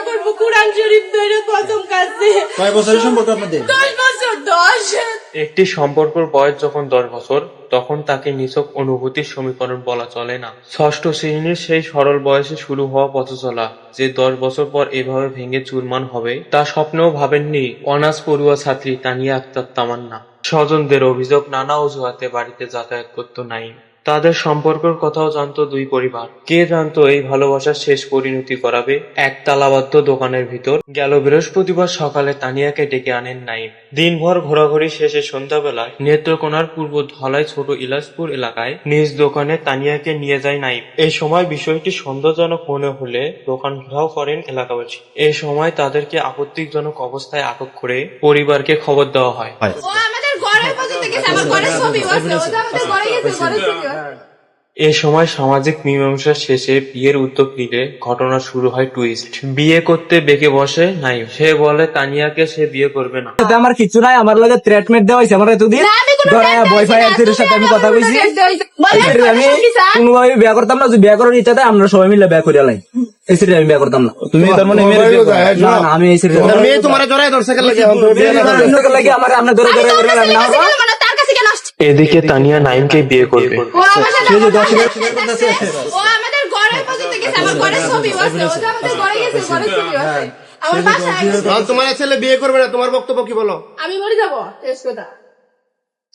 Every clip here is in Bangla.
করবো, কোরআন শরীফ ধরে কসম কাটছে। কয় বছরের সম্পর্ক আপনাদের? 10 বছর 10। একটি সম্পর্কের বয়স যখন 10 বছর, তখন তাকে নিছক অনুভূতির সমীকরণ বলা চলে না। ষষ্ঠ শ্রেণীর সেই সরল বয়সে শুরু হওয়া পথ চলা যে 10 বছর পর এভাবে ভেঙে চুরমার হবে, তা স্বপ্নেও ভাবেননি অনার্স পড়ুয়া ছাত্রী তানিয়া আক্তার তামান্না। স্বজনদের অভিযোগ, নানা অজুহাতে বাড়িতে যাতায়াত করত নাঈম। তাদের সম্পর্কের কথাও জানতো দুই পরিবার। কে জানতো এই ভালোবাসার শেষ পরিণতি করাবে এক তালাবদ্ধ দোকানের ভিতর। গেল বৃহস্পতিবার সকালে তানিয়াকে ডেকে আনেন নাঈম। দিনভর ঘোরাঘুরি শেষে সন্ধ্যাবেলায় নেত্রকোনার পূর্ব ধলাই ছোট ইলাসপুর এলাকায় নিজ দোকানে তানিয়াকে নিয়ে যায় নাঈম। এই সময় বিষয়টি সন্দেহজনক মনে হলে দোকান ঘেরাও করেন এলাকাবাসী। এই সময় তাদেরকে আপত্তিজনক অবস্থায় আটক করে পরিবারকে খবর দেওয়া হয়। ও আমাদের ঘরের পর্যন্ত গেছে, আমার ঘরের ছবি আছে, ও তো আমাদের ঘরে গেছে, ঘরের ছবি আছে। এ সময় সামাজিক মীমাংসা শেষে বিয়ের উদ্যোগ নিলে ঘটনা শুরু হয় টুইস্ট। বিয়ে করতে বেঁকে বসে নাঈম। সে বলে তানিয়াকে সে বিয়ে করবে না। আমার কিছু নাই, আমার লগে থ্রেটমেন্ট দেওয়া হয়েছে। আমার এতদিন বয়ফ্রেন্ড এর সাথে আমি কথা কইছি, আমি কোনোভাবে বিয়ে করতাম না। যদি বিয়ে করার ইচ্ছা থাকে আমরা সবাই মিলে বিয়ে করিয়া লাই, এই সিরিজ আমি বিয়ে করতাম না। তুমি তার মানে না না, আমি এই সিরিজ মেয়ে তোমার জড়াই ধরছে লাগে আমার আপনার ধরে ধরে করবেন, আমি না করবো। তার কাছে কেন আসছে? এদিকে তানিয়া নাঈমকে বিয়ে করবে। ও আমার সাথে ও আমাদের ঘরের পর্যন্ত গেছে, আমার ঘরের ছবি আছে, ও তো আমাদের ঘরে গেছে, ঘরের ছবি আছে। আমার বাসায় গেছে। তোমার ছেলে বিয়ে করবে না, তোমার বক্তব্য কি বলো? আমি মরে যাবো, শেষ কথা।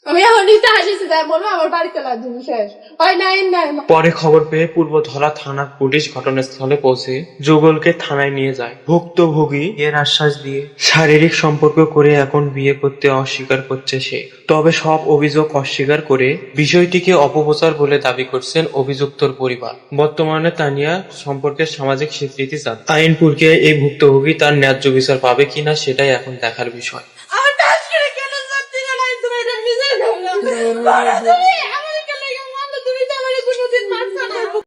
আমি এখন নিতে আসিছি, তাই বলবো আমার বাড়িতে লাগছে, শেষ হয় নাই নাই। পরে খবর পেয়ে পূর্বধলা থানার পুলিশ ঘটনাস্থলে পৌঁছে যুগলকে থানায় নিয়ে যায়। ভুক্তভোগী এর আশ্বাস দিয়ে শারীরিক সম্পর্ক করে এখন বিয়ে করতে অস্বীকার করছে সে। তবে সব অভিযোগ অস্বীকার করে বিষয়টিকে অপপ্রচার বলে দাবি করছেন অভিযুক্তর পরিবার। বর্তমানে তানিয়া সম্পর্কে সামাজিক স্বীকৃতি চান। আইন প্রক্রিয়ায় এই ভুক্তভোগী তার ন্যায্য বিচার পাবে কিনা সেটাই এখন দেখার বিষয়। আমার টাচ করে কেন যাচ্ছি না, তুমি এটা নিজে